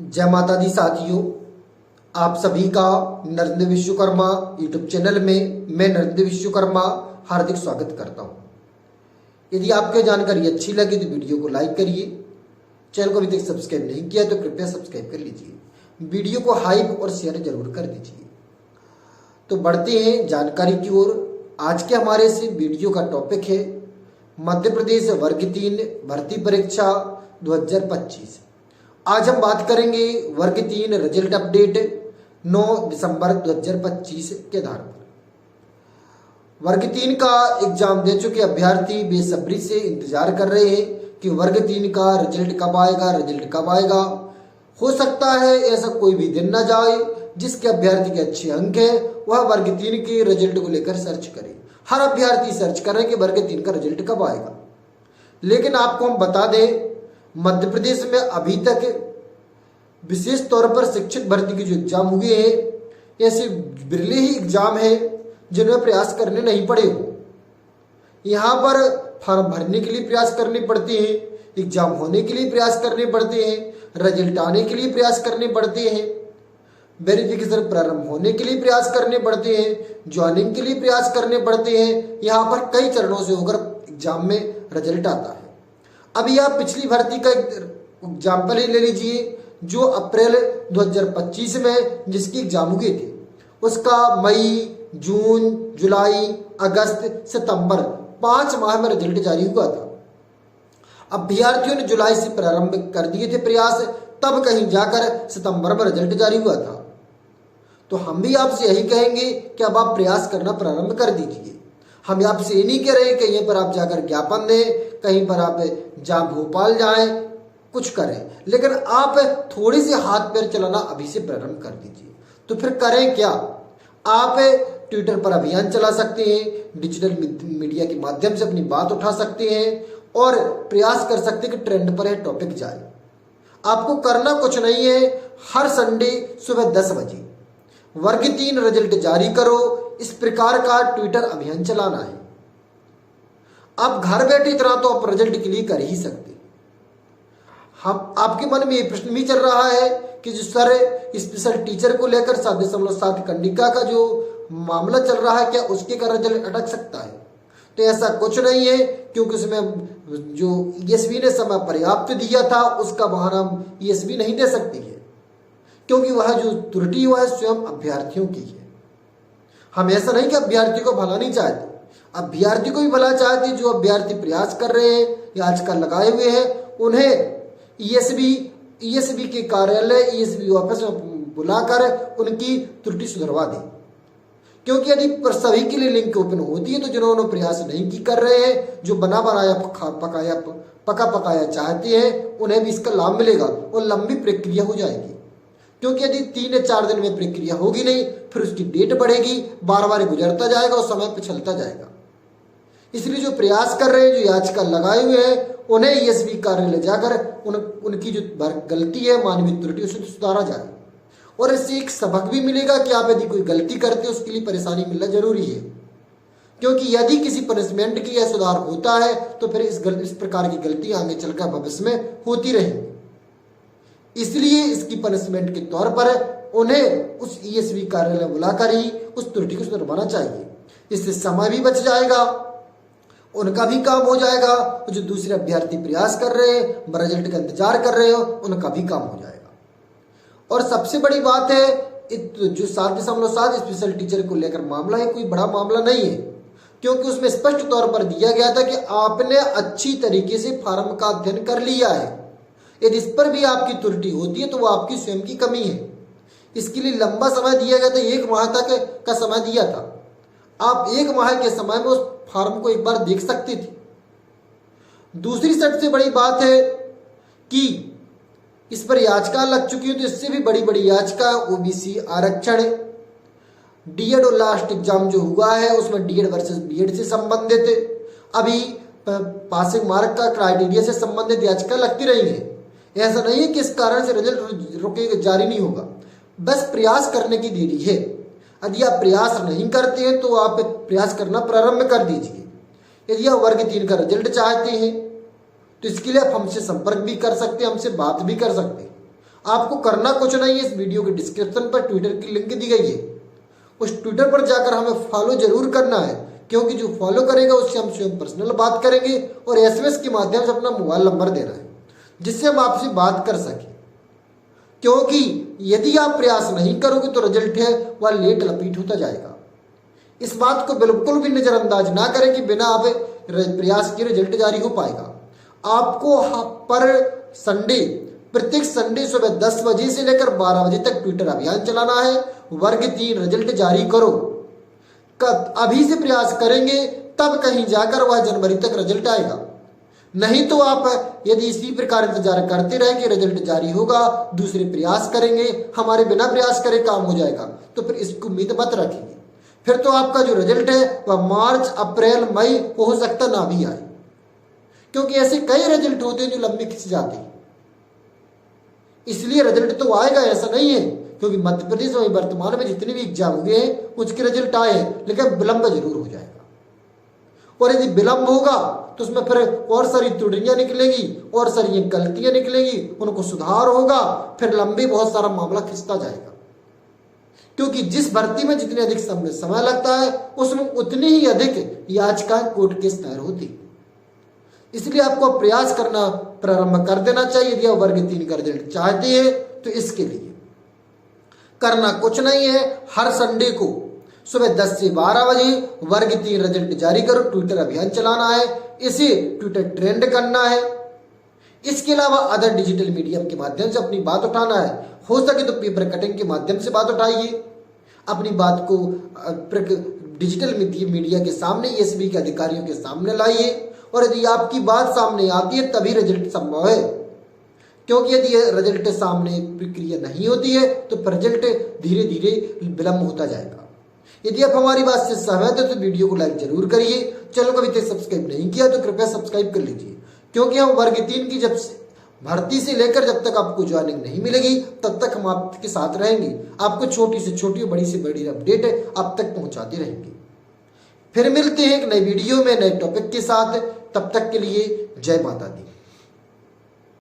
जय माता दी साथियों, आप सभी का नरेंद्र विश्वकर्मा यूट्यूब चैनल में मैं नरेंद्र विश्वकर्मा हार्दिक स्वागत करता हूं। यदि आपको जानकारी अच्छी लगी तो वीडियो को लाइक करिए। चैनल को अभी तक सब्सक्राइब नहीं किया तो कृपया सब्सक्राइब कर लीजिए। वीडियो को हाइप और शेयर जरूर कर दीजिए। तो बढ़ते हैं जानकारी की ओर। आज के हमारे इस वीडियो का टॉपिक है मध्य प्रदेश वर्ग 3 भर्ती परीक्षा 2025। आज हम बात करेंगे वर्ग 3 रिजल्ट अपडेट 9 दिसंबर 2025 के आधार पर। वर्ग 3 का एग्जाम दे चुके अभ्यर्थी बेसब्री से इंतजार कर रहे हैं कि वर्ग 3 का रिजल्ट कब आएगा। हो सकता है ऐसा कोई भी दिन न जाए जिसके अभ्यर्थी के अच्छे अंक है वह वर्ग 3 के रिजल्ट को लेकर सर्च करे। हर अभ्यर्थी सर्च कर रहे हैं कि वर्ग 3 का रिजल्ट कब आएगा। लेकिन आपको हम बता दें, मध्य प्रदेश में अभी तक विशेष तौर पर शिक्षक भर्ती के जो एग्जाम हुए हैं ऐसे बिरले ही एग्जाम है जिनमें प्रयास करने नहीं पड़े हो। यहाँ पर फॉर्म भरने के लिए प्रयास करने पड़ते हैं, एग्जाम होने के लिए प्रयास करने पड़ते हैं, रिजल्ट आने के लिए प्रयास करने पड़ते हैं, वेरिफिकेशन प्रारंभ होने के लिए प्रयास करने पड़ते हैं, ज्वाइनिंग के लिए प्रयास करने पड़ते हैं। यहाँ पर कई चरणों से होकर एग्जाम में रिजल्ट आता है। अभी आप पिछली भर्ती का एग्जाम्पल ही ले लीजिए जो अप्रैल 2025 में जिसकी एग्जाम हुए थे, उसका मई, जून, जुलाई, अगस्त, सितंबर 5 माह में रिजल्ट जारी हुआ था। अभ्यर्थियों ने जुलाई से प्रारंभ कर दिए थे प्रयास, तब कहीं जाकर सितंबर में रिजल्ट जारी हुआ था। तो हम भी आपसे यही कहेंगे कि अब आप प्रयास करना प्रारंभ कर दीजिए। हम आपसे ये नहीं कह रहे कहीं पर आप जाकर ज्ञापन दें, कहीं पर आप भोपाल जाएं, कुछ करें, लेकिन आप थोड़ी सी हाथ पैर चलाना अभी से प्रारंभ कर दीजिए। तो फिर करें क्या? आप ट्विटर पर अभियान चला सकते हैं, डिजिटल मीडिया के माध्यम से अपनी बात उठा सकते हैं और प्रयास कर सकते हैं कि ट्रेंड पर यह टॉपिक जाए। आपको करना कुछ नहीं है, हर संडे सुबह 10 बजे वर्ग 3 रिजल्ट जारी करो, इस प्रकार का ट्विटर अभियान चलाना है। आप घर बैठे इतना तो आप रिजल्ट के लिए कर ही सकते। हम आपके मन में ये प्रश्न भी चल रहा है कि जो सर स्पेशल टीचर को लेकर 7.7 कंडिका का जो मामला चल रहा है, क्या उसके का रिजल्ट अटक सकता है? तो ऐसा कुछ नहीं है, क्योंकि उसमें जो ईएसवी ने समय पर्याप्त दिया था उसका बहाना ईएसवी नहीं दे सकती है, क्योंकि वह जो त्रुटि वह स्वयं अभ्यर्थियों की है। हम ऐसा नहीं कि अभ्यर्थी को भला नहीं चाहते, अभ्यर्थी को भी भला चाहते। जो अभ्यर्थी प्रयास कर रहे हैं या आजकल लगाए हुए हैं उन्हें ईएसबी के कार्यालय, ईएसबी ऑफिस में बुलाकर उनकी त्रुटि सुधरवा दें। क्योंकि यदि सभी के लिए लिंक ओपन होती है तो जिन्होंने प्रयास नहीं कर रहे हैं, जो बना बनाया पका पकाया चाहते हैं, उन्हें भी इसका लाभ मिलेगा और लंबी प्रक्रिया हो जाएगी। क्योंकि यदि 3 या 4 दिन में प्रक्रिया होगी नहीं, फिर उसकी डेट बढ़ेगी, बार बार गुजरता जाएगा और समय पिछलता जाएगा। इसलिए जो प्रयास कर रहे हैं, जो याचिका लगाए हुए हैं, उन्हें ईएसबी कार्यालय जाकर उनकी जो गलती है, मानवीय त्रुटि, उसे सुधारा जाए। और इससे एक सबक भी मिलेगा कि आप यदि कोई गलती करते हो उसके लिए परेशानी मिलना जरूरी है। क्योंकि यदि किसी पनिशमेंट की यह सुधार होता है तो फिर इस प्रकार की गलती आगे चलकर भविष्य में होती रहेंगी। इसलिए इसकी पनिशमेंट के तौर पर उन्हें उस ईएसबी कार्यालय बुलाकर ही उस त्रुटि को सुधरवाना चाहिए। इससे समय भी बच जाएगा, उनका भी काम हो जाएगा, जो दूसरे अभ्यर्थी प्रयास कर रहे हैं, रिजल्ट का इंतजार कर रहे हो, उनका भी काम हो जाएगा। और सबसे बड़ी बात है, जो 7.7 स्पेशल टीचर को लेकर मामला है, कोई बड़ा मामला नहीं है, क्योंकि उसमें स्पष्ट तौर पर दिया गया था कि आपने अच्छी तरीके से फॉर्म का अध्ययन कर लिया है। यदि इस पर भी आपकी त्रुटि होती है तो वो आपकी स्वयं की कमी है। इसके लिए लंबा समय दिया गया था, 1 माह तक का समय दिया था। आप 1 माह के समय में उस फॉर्म को एक बार देख सकते थे। दूसरी सबसे बड़ी बात है कि इस पर याचिका लग चुकी है, तो इससे भी बड़ी बड़ी याचिका ओबीसी आरक्षण, डीएड और लास्ट एग्जाम जो हुआ है उसमें डीएड वर्सेस बीएड से संबंधित, अभी पासिंग मार्क का क्राइटेरिया से संबंधित याचिका लगती रही है। ऐसा नहीं है कि इस कारण से रिजल्ट रुकेगा, जारी नहीं होगा, बस प्रयास करने की देरी है। यदि आप प्रयास नहीं करते हैं तो आप प्रयास करना प्रारंभ कर दीजिए। यदि आप वर्ग 3 का रिजल्ट चाहते हैं तो इसके लिए आप हमसे संपर्क भी कर सकते हैं, हमसे बात भी कर सकते हैं। आपको करना कुछ नहीं है, इस वीडियो के डिस्क्रिप्शन पर ट्विटर की लिंक दी गई है, उस ट्विटर पर जाकर हमें फॉलो जरूर करना है, क्योंकि जो फॉलो करेगा उससे हम स्वयं पर्सनल बात करेंगे और एसएमएस के माध्यम से अपना मोबाइल नंबर देना है जिससे हम आपसे बात कर सकें। क्योंकि यदि आप प्रयास नहीं करोगे तो रिजल्ट है वह लेट लपीट होता जाएगा। इस बात को बिल्कुल भी नजरअंदाज ना करें कि बिना आप प्रयास के रिजल्ट जारी हो पाएगा। आपको पर संडे, प्रत्येक संडे सुबह 10 बजे से लेकर 12 बजे तक ट्विटर अभियान चलाना है। वर्ग 3 रिजल्ट जारी करो। अभी से प्रयास करेंगे तब कहीं जाकर वह जनवरी तक रिजल्ट आएगा। नहीं तो आप यदि इसी प्रकार इंतजार करते रहे कि रिजल्ट जारी होगा, दूसरे प्रयास करेंगे, हमारे बिना प्रयास करे काम हो जाएगा, तो फिर इसकी उम्मीद मत रखेंगे। फिर तो आपका जो रिजल्ट है वह मार्च, अप्रैल, मई हो सकता ना भी आए, क्योंकि ऐसे कई रिजल्ट होते हैं जो लंबे खिंच जाते हैं। इसलिए रिजल्ट तो आएगा, ऐसा नहीं है, क्योंकि मध्य प्रदेश में वर्तमान में जितने भी एग्जाम हुए हैं उसके रिजल्ट आए हैं, लेकिन विलंब जरूर हो जाएगा। और यदि विलंब होगा तो उसमें फिर और सारी त्रुटियां निकलेगी और सारी गलतियां निकलेगी, उनको सुधार होगा, फिर लंबे बहुत सारा मामला खिंचता जाएगा। क्योंकि जिस भर्ती में जितने अधिक समय लगता है उसमें उतनी ही अधिक याचिकाएं कोर्ट केस दायर होती। इसलिए आपको प्रयास करना प्रारंभ कर देना चाहिए। यदि आप वर्ग 3 का रिजल्ट चाहते हैं तो इसके लिए करना कुछ नहीं है, हर संडे को सुबह 10 से 12 बजे वर्ग 3 रिजल्ट जारी करो, ट्विटर अभियान चलाना है, इसे ट्विटर ट्रेंड करना है। इसके अलावा अदर डिजिटल मीडियम के माध्यम से अपनी बात उठाना है। हो सके तो पेपर कटिंग के माध्यम से बात उठाइए, अपनी बात को डिजिटल मीडिया के सामने, एसबी के अधिकारियों के सामने लाइए। और यदि आपकी बात सामने आती है तभी रिजल्ट संभव है, क्योंकि यदि रिजल्ट सामने प्रक्रिया नहीं होती है तो रिजल्ट धीरे धीरे विलंब होता जाएगा। यदि आप हमारी बात से सहमत है तो वीडियो को लाइक जरूर करिए। चैनल को अभी तक सब्सक्राइब नहीं किया तो कृपया सब्सक्राइब कर लीजिए, क्योंकि हम वर्ग 3 की जब भर्ती से लेकर जब तक आपको ज्वाइनिंग नहीं मिलेगी तब तक हम आपके साथ रहेंगे। आपको छोटी से छोटी, बड़ी से बड़ी अपडेट आप तक पहुंचाते रहेंगे। फिर मिलते हैं एक नई वीडियो में नए टॉपिक के साथ। तब तक के लिए जय माता दी।